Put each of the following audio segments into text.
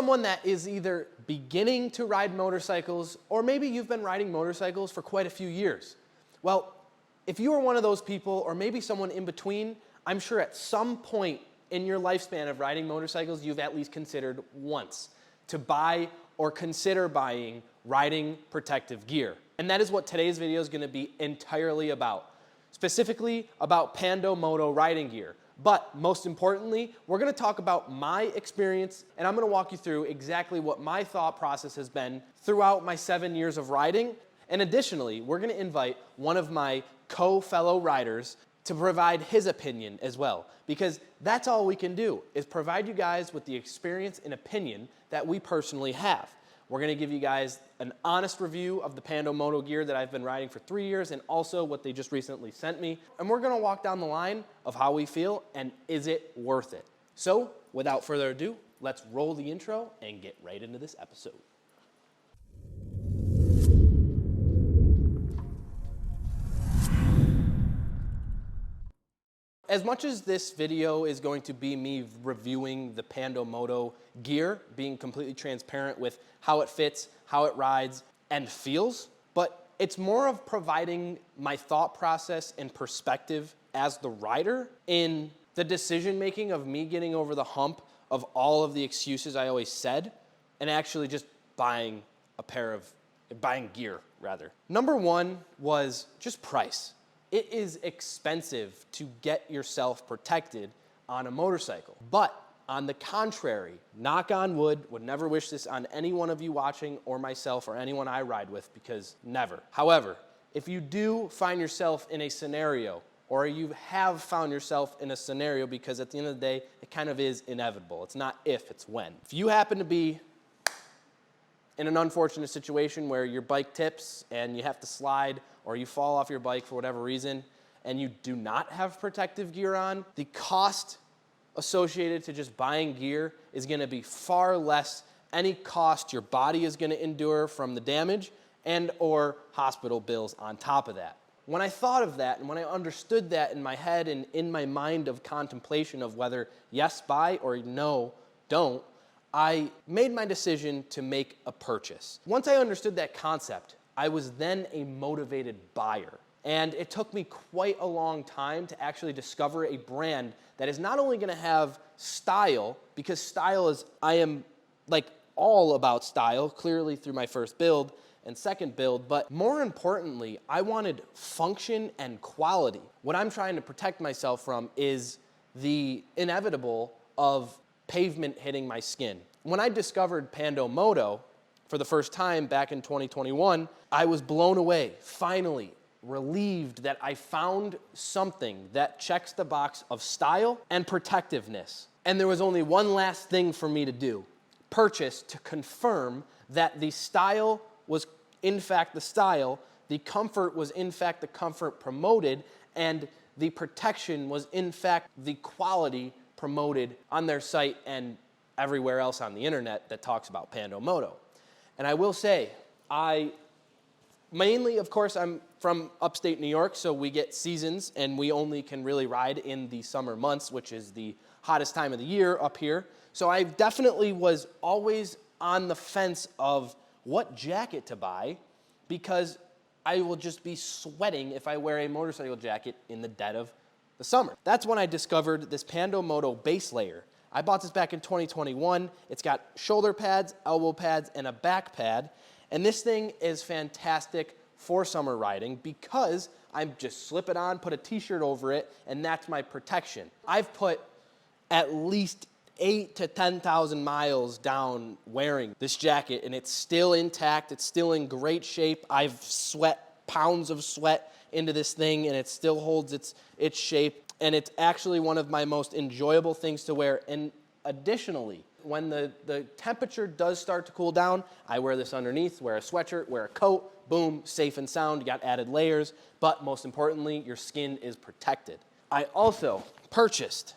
someone that is either beginning to ride motorcycles, or maybe you've been riding motorcycles for quite a few years. Well, if you are one of those people, or maybe someone in between, I'm sure at some point in your lifespan of riding motorcycles, you've at least considered once to buy or consider buying riding protective gear. And that is what today's video is going to be entirely about. Specifically about Pando Moto riding gear. But most importantly, we're going to talk about my experience, and I'm going to walk you through exactly what my thought process has been throughout my 7 years of riding. And additionally, we're going to invite one of my fellow riders to provide his opinion as well, because that's all we can do, is provide you guys with the experience and opinion that we personally have. We're going to give you guys an honest review of the Pando Moto gear that I've been riding for 3 years, and also what they just recently sent me. And we're going to walk down the line of how we feel and is it worth it. So without further ado, let's roll the intro and get right into this episode. As much as this video is going to be me reviewing the Pando Moto gear, being completely transparent with how it fits, how it rides, and feels, but it's more of providing my thought process and perspective as the rider in the decision-making of me getting over the hump of all of the excuses I always said, and actually just buying gear, rather. Number one was just price. It is expensive to get yourself protected on a motorcycle. But on the contrary, knock on wood, would never wish this on any one of you watching or myself or anyone I ride with, because never. However, if you do find yourself in a scenario, or you have found yourself in a scenario, because at the end of the day, it kind of is inevitable. It's not if, it's when. If you happen to be in an unfortunate situation where your bike tips and you have to slide, or you fall off your bike for whatever reason, and you do not have protective gear on, the cost associated to just buying gear is going to be far less any cost your body is going to endure from the damage and or hospital bills on top of that. When I thought of that, and when I understood that in my head and in my mind of contemplation of whether yes, buy, or no, don't, I made my decision to make a purchase. Once I understood that concept, I was then a motivated buyer. And it took me quite a long time to actually discover a brand that is not only gonna have style, because style is, I am like all about style, clearly through my first build and second build, but more importantly, I wanted function and quality. What I'm trying to protect myself from is the inevitable of pavement hitting my skin. When I discovered Pando Moto for the first time back in 2021, I was blown away, finally relieved that I found something that checks the box of style and protectiveness. And there was only one last thing for me to do: purchase, to confirm that the style was in fact the style, the comfort was in fact the comfort promoted, and the protection was in fact the quality promoted on their site and everywhere else on the internet that talks about Pando Moto. And I will say, mainly, of course, I'm from upstate New York, so we get seasons, and we only can really ride in the summer months, which is the hottest time of the year up here. So I definitely was always on the fence of what jacket to buy, because I will just be sweating if I wear a motorcycle jacket in the dead of the summer. That's when I discovered this Pando Moto base layer. I bought this back in 2021. It's got shoulder pads, elbow pads, and a back pad. And this thing is fantastic for summer riding because I just slip it on, put a t-shirt over it, and that's my protection. I've put at least 8,000 to 10,000 miles down wearing this jacket, and it's still intact. It's still in great shape. I've sweat pounds of sweat into this thing, and it still holds its shape. And it's actually one of my most enjoyable things to wear. And additionally, when the temperature does start to cool down, I wear this underneath, wear a sweatshirt, wear a coat, boom, safe and sound, you got added layers, but most importantly, your skin is protected. I also purchased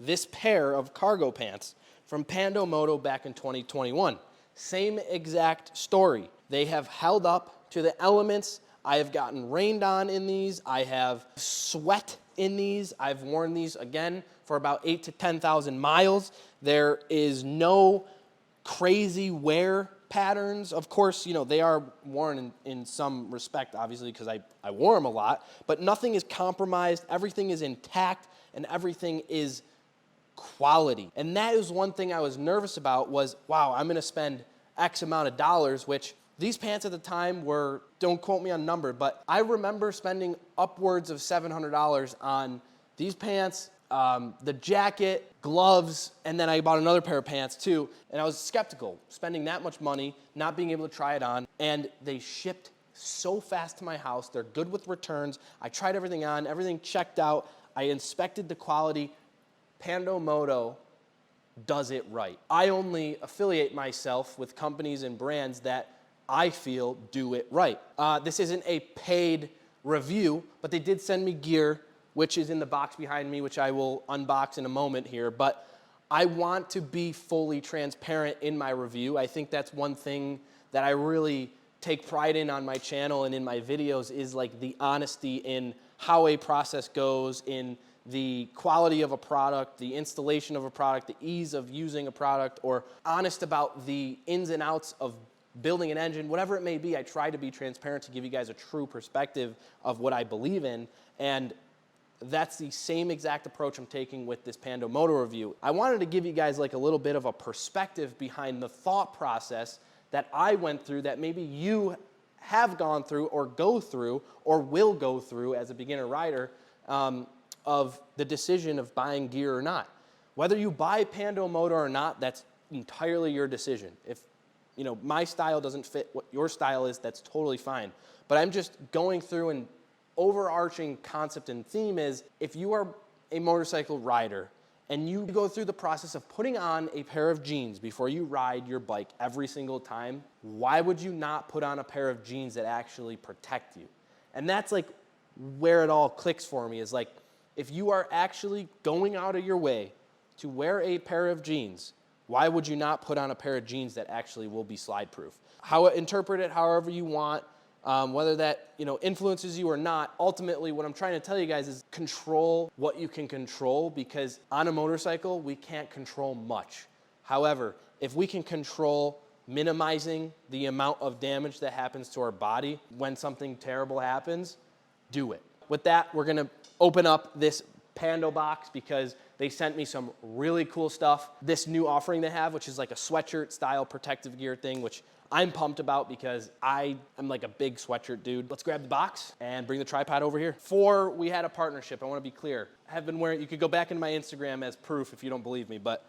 this pair of cargo pants from Pando Moto back in 2021. Same exact story. They have held up to the elements. I have gotten rained on in these. I have sweat in these. I've worn these again for about 8,000 to 10,000 miles. There is no crazy wear patterns. Of course, you know, they are worn in some respect, obviously, because I wore them a lot, but nothing is compromised, everything is intact, and everything is quality. And that is one thing I was nervous about was, wow, I'm gonna spend X amount of dollars, which these pants at the time were, don't quote me on number, but I remember spending upwards of $700 on these pants, the jacket, gloves, and then I bought another pair of pants too, and I was skeptical, spending that much money, not being able to try it on, and they shipped so fast to my house. They're good with returns. I tried everything on, everything checked out. I inspected the quality. Pando Moto does it right. I only affiliate myself with companies and brands that I feel do it right. This isn't a paid review, but they did send me gear, which is in the box behind me, which I will unbox in a moment here. But I want to be fully transparent in my review. I think that's one thing that I really take pride in on my channel and in my videos is like the honesty in how a process goes, in the quality of a product, the installation of a product, the ease of using a product, or honest about the ins and outs of building an engine, whatever it may be. I try to be transparent to give you guys a true perspective of what I believe in, and that's the same exact approach I'm taking with this Pando Moto review. I wanted to give you guys like a little bit of a perspective behind the thought process that I went through that maybe you have gone through or go through or will go through as a beginner rider, of the decision of buying gear or not. Whether you buy Pando Moto or not, that's entirely your decision. If you know my style doesn't fit what your style is, that's totally fine. But I'm just going through an overarching concept and theme is if you are a motorcycle rider and you go through the process of putting on a pair of jeans before you ride your bike every single time, why would you not put on a pair of jeans that actually protect you? And that's like where it all clicks for me is like, if you are actually going out of your way to wear a pair of jeans, why would you not put on a pair of jeans that actually will be slide proof? Interpret it however you want, whether that influences you or not. Ultimately, what I'm trying to tell you guys is control what you can control, because on a motorcycle, we can't control much. However, if we can control minimizing the amount of damage that happens to our body when something terrible happens, do it. With that, we're gonna open up this Pando box because they sent me some really cool stuff. This new offering they have, which is like a sweatshirt style protective gear thing, which I'm pumped about because I am like a big sweatshirt dude. Let's grab the box and bring the tripod over here. Before we had a partnership, I wanna be clear. I have been wearing, you could go back into my Instagram as proof if you don't believe me, but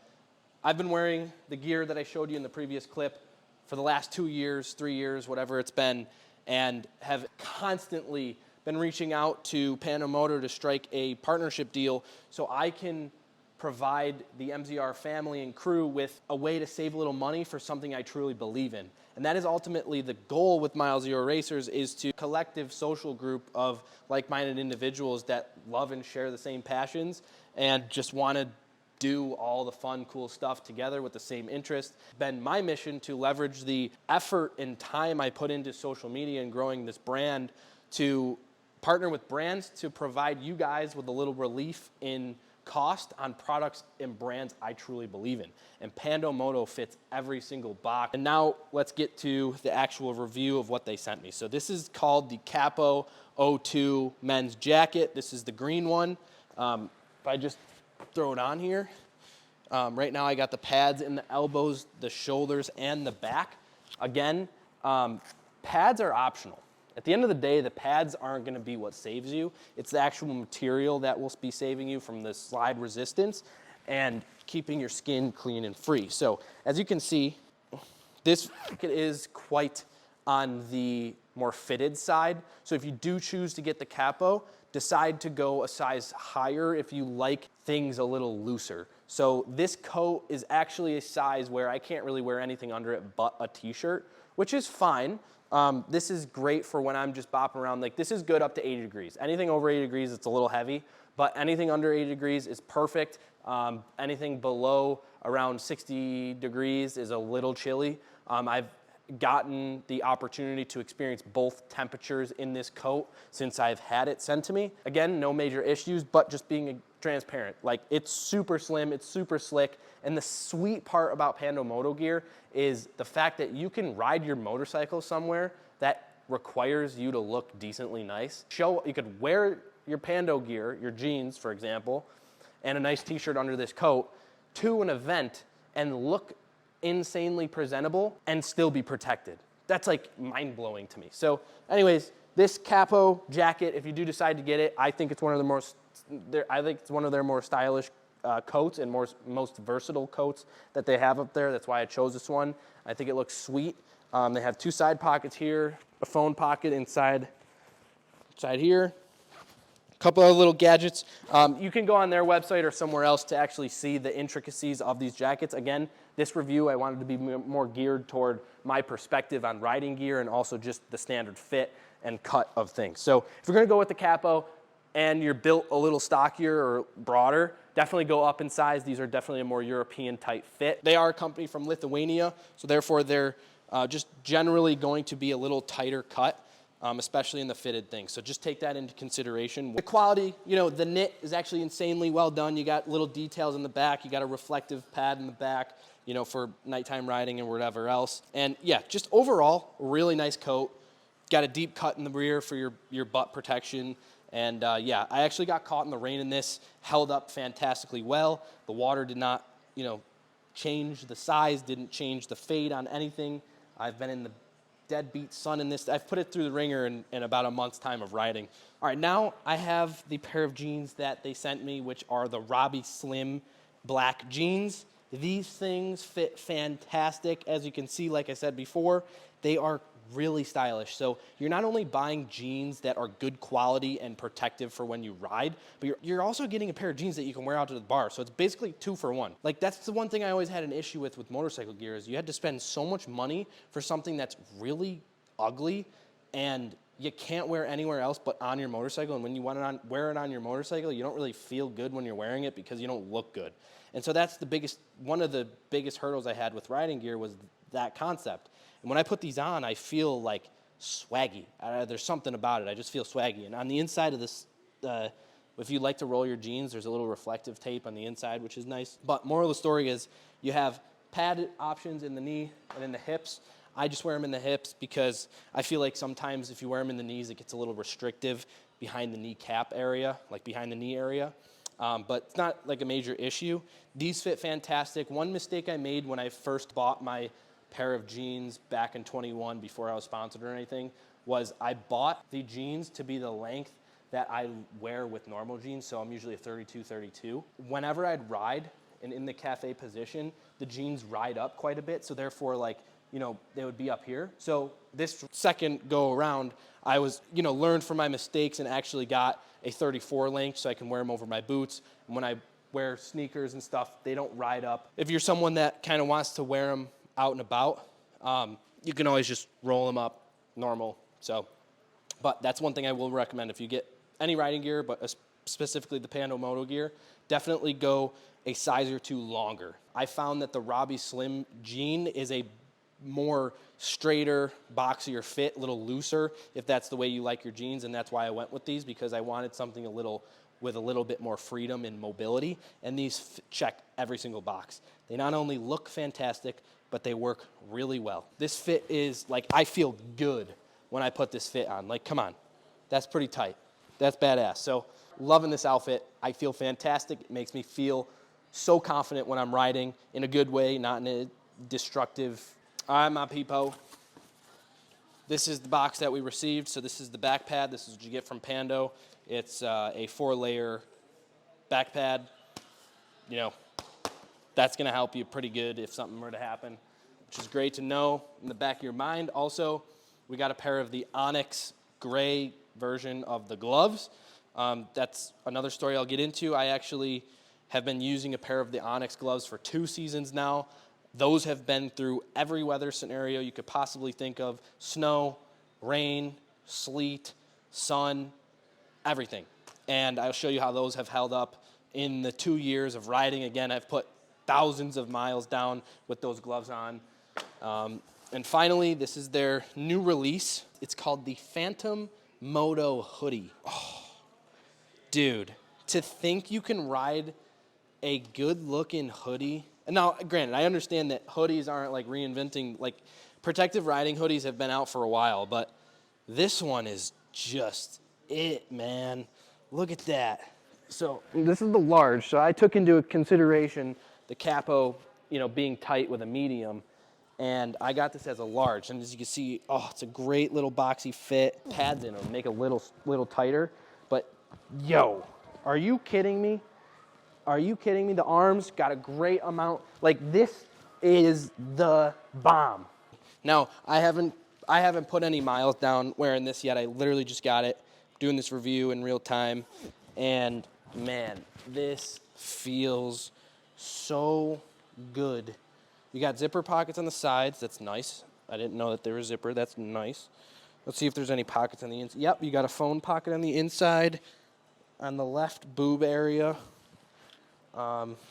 I've been wearing the gear that I showed you in the previous clip for the last 2 years, 3 years, whatever it's been, and have constantly been reaching out to Pando Moto to strike a partnership deal so I can provide the MZR family and crew with a way to save a little money for something I truly believe in. And that is ultimately the goal with milezero.racers, is to collective social group of like-minded individuals that love and share the same passions and just want to do all the fun, cool stuff together with the same interest. It's been my mission to leverage the effort and time I put into social media and growing this brand to partner with brands to provide you guys with a little relief in cost on products and brands I truly believe in. And Pando Moto fits every single box. And now let's get to the actual review of what they sent me. So this is called the Capo O2 men's jacket. This is the green one. If I just throw it on here, right now I got the pads in the elbows, the shoulders, and the back. Again, pads are optional. At the end of the day, the pads aren't gonna be what saves you. It's the actual material that will be saving you from the slide resistance and keeping your skin clean and free. So as you can see, this jacket is quite on the more fitted side. So if you do choose to get the Capo, decide to go a size higher if you like things a little looser. So this coat is actually a size where I can't really wear anything under it but a t-shirt, which is fine. This is great for when I'm just bopping around. Like, this is good up to 80 degrees. Anything over 80 degrees, it's a little heavy, but anything under 80 degrees is perfect. Anything below around 60 degrees is a little chilly. I've gotten the opportunity to experience both temperatures in this coat since I've had it sent to me. Again, no major issues, but just being transparent. Like, it's super slim, it's super slick, and the sweet part about Pando Moto gear is the fact that you can ride your motorcycle somewhere that requires you to look decently nice. You could wear your Pando gear, your jeans, for example, and a nice t-shirt under this coat to an event and look insanely presentable and still be protected. That's like mind-blowing to me. So anyways, this Capo jacket, if you do decide to get it, I think it's one of their more stylish coats and most versatile coats that they have up there. That's why I chose this one. I think it looks sweet. They have two side pockets here, a phone pocket inside here, a couple of little gadgets. You can go on their website or somewhere else to actually see the intricacies of these jackets. Again, this review, I wanted to be more geared toward my perspective on riding gear and also just the standard fit and cut of things. So if you're gonna go with the Capo and you're built a little stockier or broader, definitely go up in size. These are definitely a more European type fit. They are a company from Lithuania, so therefore they're just generally going to be a little tighter cut, especially in the fitted thing. So just take that into consideration. The quality, the knit is actually insanely well done. You got little details in the back. You got a reflective pad in the back, for nighttime riding and whatever else. And yeah, just overall, really nice coat. Got a deep cut in the rear for your butt protection. And yeah, I actually got caught in the rain in this, held up fantastically well. The water did not, change the size, didn't change the fade on anything. I've been in the deadbeat sun in this. I've put it through the ringer in about a month's time of riding. All right, now I have the pair of jeans that they sent me, which are the Robbie Slim black jeans. These things fit fantastic. As you can see, like I said before, they are really stylish. So you're not only buying jeans that are good quality and protective for when you ride, but you're also getting a pair of jeans that you can wear out to the bar. So it's basically 2 for 1. Like, that's the one thing I always had an issue with motorcycle gear is you had to spend so much money for something that's really ugly and you can't wear anywhere else but on your motorcycle. And when you wear it on your motorcycle, you don't really feel good when you're wearing it because you don't look good. And so that's one of the biggest hurdles I had with riding gear was that concept. And when I put these on, I feel like swaggy. There's something about it. I just feel swaggy. And on the inside of this, if you like to roll your jeans, there's a little reflective tape on the inside, which is nice. But moral of the story is you have padded options in the knee and in the hips. I just wear them in the hips because I feel like sometimes if you wear them in the knees, it gets a little restrictive behind the kneecap area, like behind the knee area. But it's not like a major issue. These fit fantastic. One mistake I made when I first bought my pair of jeans back in 21 before I was sponsored or anything was I bought the jeans to be the length that I wear with normal jeans. So I'm usually a 32. Whenever I'd ride and in the cafe position, the jeans ride up quite a bit. So therefore, they would be up here. So this second go around, I was, learned from my mistakes and actually got a 34 length so I can wear them over my boots. And when I wear sneakers and stuff, they don't ride up. If you're someone that kind of wants to wear them out and about, you can always just roll them up normal. But that's one thing I will recommend. If you get any riding gear, but specifically the Pando Moto gear, definitely go a size or 2 longer. I found that the Robbie Slim jean is a more straighter, boxier fit, a little looser, if that's the way you like your jeans, and that's why I went with these, because I wanted something with a little bit more freedom and mobility, and these check every single box. They not only look fantastic, but they work really well. This fit is, I feel good when I put this fit on. Come on, that's pretty tight. That's badass. So, loving this outfit. I feel fantastic. It makes me feel so confident when I'm riding in a good way, not in a destructive. All right, my peepo. This is the box that we received. So this is the back pad. This is what you get from Pando. It's a 4-layer back pad. That's going to help you pretty good if something were to happen, which is great to know in the back of your mind. Also, we got a pair of the Onyx gray version of the gloves. That's another story I'll get into. I actually have been using a pair of the Onyx gloves for 2 seasons now. Those have been through every weather scenario you could possibly think of. Snow, rain, sleet, sun, everything. And I'll show you how those have held up in the 2 years of riding. Again, I've put thousands of miles down with those gloves on. And finally, this is their new release. It's called the Phantom Moto hoodie. Oh, dude, to think you can ride a good-looking hoodie. And now, granted, I understand that hoodies aren't like reinventing, like protective riding hoodies have been out for a while, but this one is just it, man. Look at that. So this is the large. So I took into consideration the Capo, being tight with a medium, and I got this as a large. And as you can see, oh, it's a great little boxy fit. Pads in them make it a little tighter. But yo, are you kidding me? Are you kidding me? The arms got a great amount. Like, this is the bomb. Now, I haven't put any miles down wearing this yet. I literally just got it, doing this review in real time. And man, this feels so good. You got zipper pockets on the sides. That's nice. I didn't know that there was a zipper. That's nice. Let's see if there's any pockets on the inside. Yep, you got a phone pocket on the inside. On the left boob area.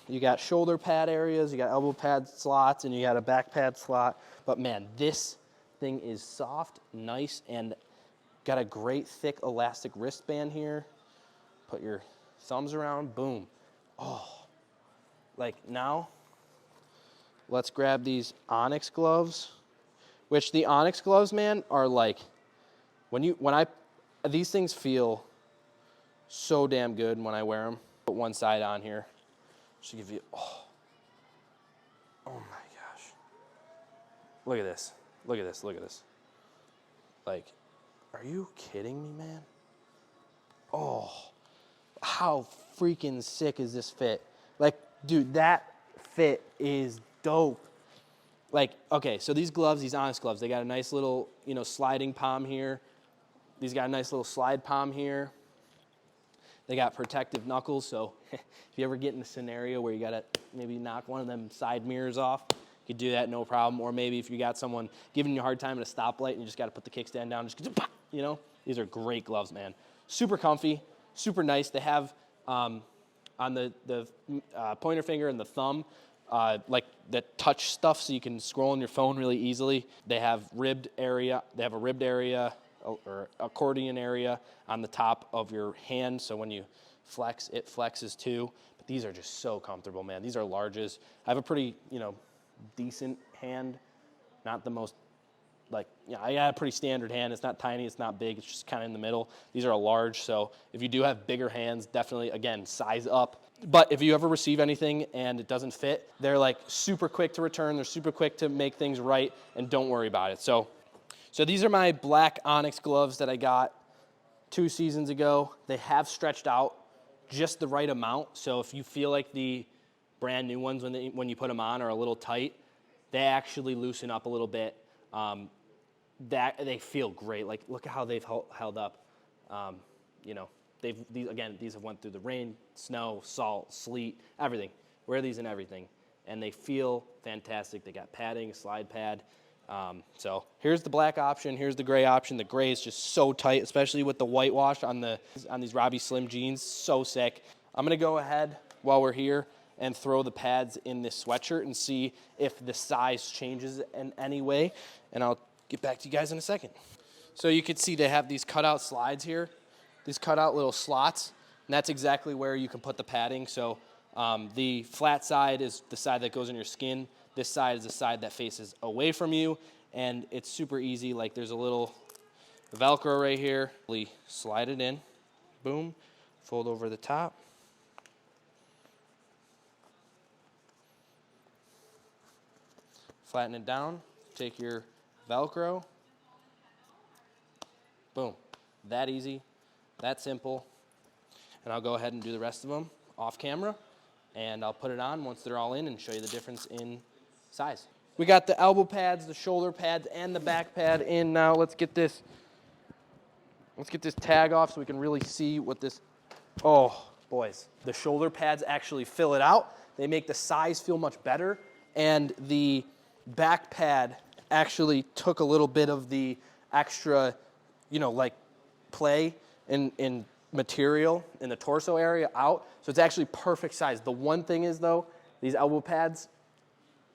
You got shoulder pad areas, you got elbow pad slots, and you got a back pad slot. But man, this thing is soft, nice, and got a great thick elastic wristband here. Put your thumbs around, boom. Oh, like now, let's grab these Onyx gloves, which the Onyx gloves, man, are like, these things feel so damn good when I wear them. Put one side on here. Should give you, oh my gosh. Look at this. Look at this. Look at this. Like, are you kidding me, man? Oh, how freaking sick is this fit? Like, dude, that fit is dope. Like, okay, so these gloves, these Onyx gloves, they got a nice little, sliding palm here. These got a nice little slide palm here. They got protective knuckles, so if you ever get in a scenario where you got to maybe knock one of them side mirrors off, you could do that, no problem. Or maybe if you got someone giving you a hard time at a stoplight and you just got to put the kickstand down, just pop, These are great gloves, man. Super comfy, super nice. They have on the pointer finger and the thumb, like the touch stuff, so you can scroll on your phone really easily. They have ribbed area. They have a ribbed area or accordion area on the top of your hand, so when you flex, it flexes too. But these are just so comfortable, man. These are larges. I have a pretty, decent hand, not the most, I got a pretty standard hand. It's not tiny, it's not big, it's just kind of in the middle. These are a large, so if you do have bigger hands, definitely, again, size up. But if you ever receive anything and it doesn't fit, they're like super quick to return, they're super quick to make things right, and don't worry about it. So these are my black Onyx gloves that I got 2 seasons ago. They have stretched out just the right amount. So if you feel like the brand new ones, when you put them on, are a little tight, they actually loosen up a little bit. They feel great. Like, look at how they've held up. These have went through the rain, snow, salt, sleet, everything. Wear these in everything, and they feel fantastic. They got padding, slide pad. So here's the black option. Here's the gray option. The gray is just so tight, especially with the whitewash on these Robbie Slim jeans. So sick. I'm gonna go ahead while we're here and throw the pads in this sweatshirt and see if the size changes in any way. And I'll get back to you guys in a second. So you can see they have these cutout slides here, these cutout little slots, and that's exactly where you can put the padding. So the flat side is the side that goes in your skin. This side is the side that faces away from you, and it's super easy. Like, there's a little Velcro right here. Slide it in, boom, fold over the top. Flatten it down, take your Velcro, boom. That easy, that simple. And I'll go ahead and do the rest of them off camera, and I'll put it on once they're all in and show you the difference in size. We got the elbow pads, the shoulder pads, and the back pad in now. Let's get this tag off so we can really see what this, oh, boys. The shoulder pads actually fill it out. They make the size feel much better, and the back pad actually took a little bit of the extra, play in material in the torso area out. So it's actually perfect size. The one thing is, though, these elbow pads,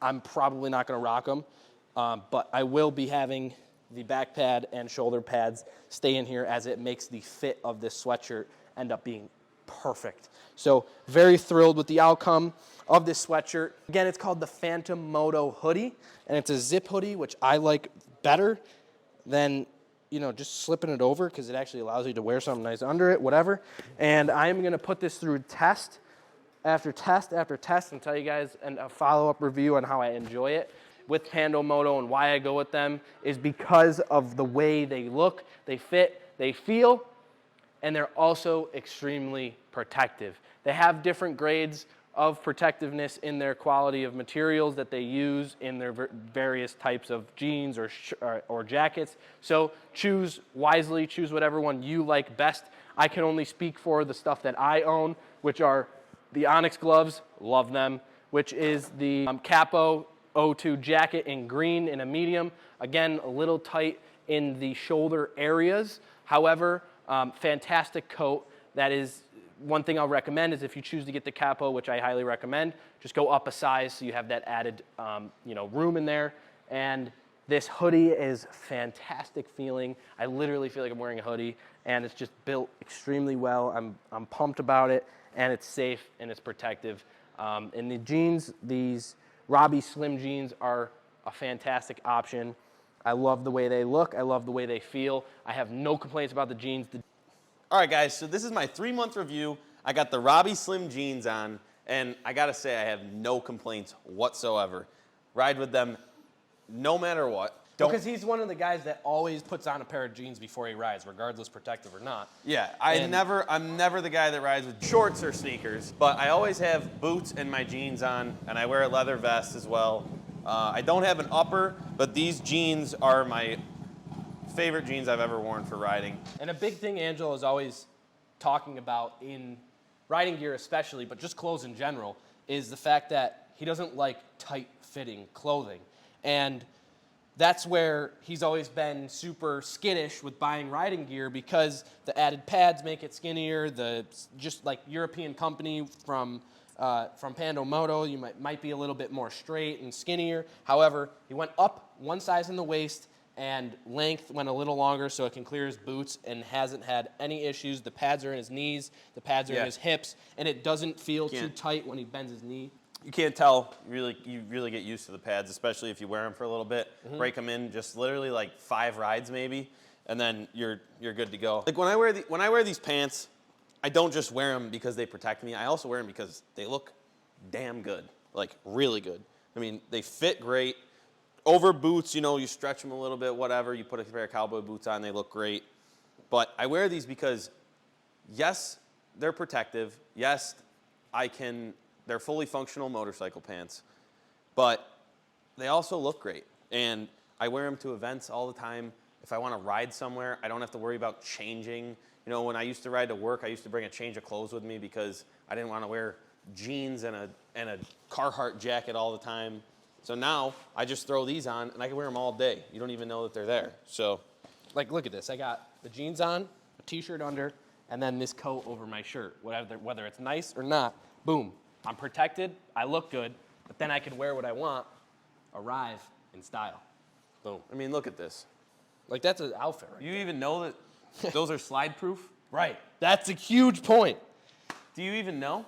I'm probably not going to rock them. But I will be having the back pad and shoulder pads stay in here, as it makes the fit of this sweatshirt end up being perfect. So very thrilled with the outcome of this sweatshirt. Again, it's called the Phantom Moto hoodie, and it's a zip hoodie, which I like better than, you know, just slipping it over, because it actually allows you to wear something nice under it, whatever. And I'm gonna put this through test after test after test and tell you guys a follow-up review on how I enjoy it with Pando Moto, and why I go with them is because of the way they look, they fit, they feel, and they're also extremely protective. They have different grades of protectiveness in their quality of materials that they use in their various types of jeans or jackets. So choose wisely, choose whatever one you like best. I can only speak for the stuff that I own, which are the Onyx gloves, love them, which is the Capo O2 jacket in green in a medium. Again, a little tight in the shoulder areas. However, fantastic coat. That is one thing I'll recommend, is if you choose to get the Capo, which I highly recommend, just go up a size so you have that added room in there. And this hoodie is fantastic feeling. I literally feel like I'm wearing a hoodie, and it's just built extremely well. I'm pumped about it, and it's safe and it's protective. And the jeans, these Robbie slim jeans, are a fantastic option. I love the way they look. I love the way they feel. I have no complaints about the jeans. All right, guys, so this is my 3-month review. I got the Robbie Slim jeans on, and I gotta say, I have no complaints whatsoever. Ride with them no matter what. Because he's one of the guys that always puts on a pair of jeans before he rides, regardless protective or not. Yeah, I'm never the guy that rides with shorts or sneakers, but I always have boots and my jeans on, and I wear a leather vest as well. I don't have an upper, but these jeans are my favorite jeans I've ever worn for riding. And a big thing Angelo is always talking about in riding gear especially, but just clothes in general, is the fact that he doesn't like tight-fitting clothing. And that's where he's always been super skittish with buying riding gear, because the added pads make it skinnier. Just like European company from Pando Moto, you might be a little bit more straight and skinnier. However, he went up one size in the waist, and length went a little longer so it can clear his boots, and hasn't had any issues. The pads are in his knees, the pads are in his hips, and it doesn't feel too tight when he bends his knee. You can't tell. You really get used to the pads, especially if you wear them for a little bit. Break them in just literally like 5 rides maybe, and then you're good to go. Like when I wear these pants, I don't just wear them because they protect me. I also wear them because they look damn good, like really good. I mean, they fit great. Over boots, you stretch them a little bit, whatever. You put a pair of cowboy boots on, they look great. But I wear these because, yes, they're protective. Yes, they're fully functional motorcycle pants. But they also look great. And I wear them to events all the time. If I want to ride somewhere, I don't have to worry about changing. When I used to ride to work, I used to bring a change of clothes with me because I didn't want to wear jeans and a Carhartt jacket all the time. So now I just throw these on and I can wear them all day. You don't even know that they're there. So, like, look at this. I got the jeans on, a t-shirt under, and then this coat over my shirt. Whether it's nice or not, boom. I'm protected. I look good, but then I can wear what I want. Arrive in style. Boom. I mean, look at this. Like, that's an outfit right You even know that those are slide proof? Right. That's a huge point. Do you even know?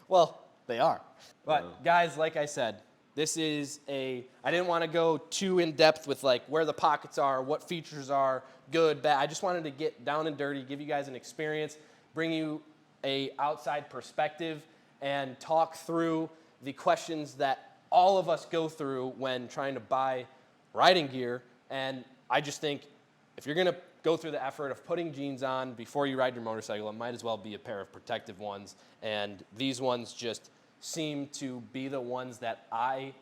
Well, they are. But guys, like I said, this is I didn't want to go too in depth with like where the pockets are, what features are, good, bad. I just wanted to get down and dirty, give you guys an experience, bring you a outside perspective, and talk through the questions that all of us go through when trying to buy riding gear. And I just think if you're gonna go through the effort of putting jeans on before you ride your motorcycle, it might as well be a pair of protective ones. And these ones just seem to be the ones that I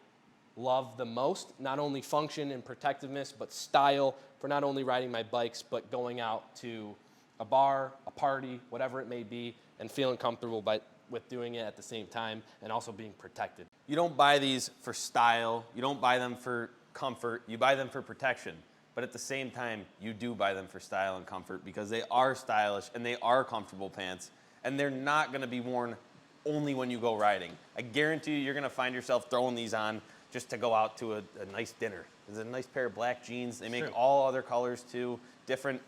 love the most. Not only function and protectiveness, but style for not only riding my bikes, but going out to a bar, a party, whatever it may be, and feeling comfortable with doing it at the same time, and also being protected. You don't buy these for style. You don't buy them for comfort. You buy them for protection. But at the same time, you do buy them for style and comfort because they are stylish and they are comfortable pants, and they're not going to be worn only when you go riding. I guarantee you're going to find yourself throwing these on just to go out to a nice dinner. There's a nice pair of black jeans. They make True. all other colors too, different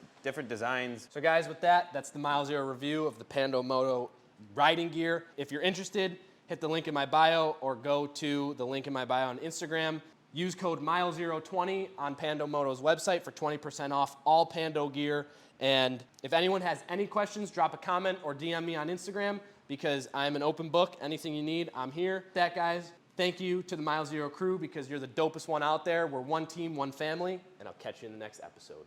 designs. So guys, with that, that's the milezero review of the Pando Moto riding gear. If you're interested, hit the link in my bio or go to the link in my bio on Instagram. Use code milezero20 on Pando Moto's website for 20% off all Pando gear. And if anyone has any questions, drop a comment or DM me on Instagram because I'm an open book. Anything you need, I'm here. That, guys, thank you to the milezero crew because you're the dopest one out there. We're one team, one family, and I'll catch you in the next episode.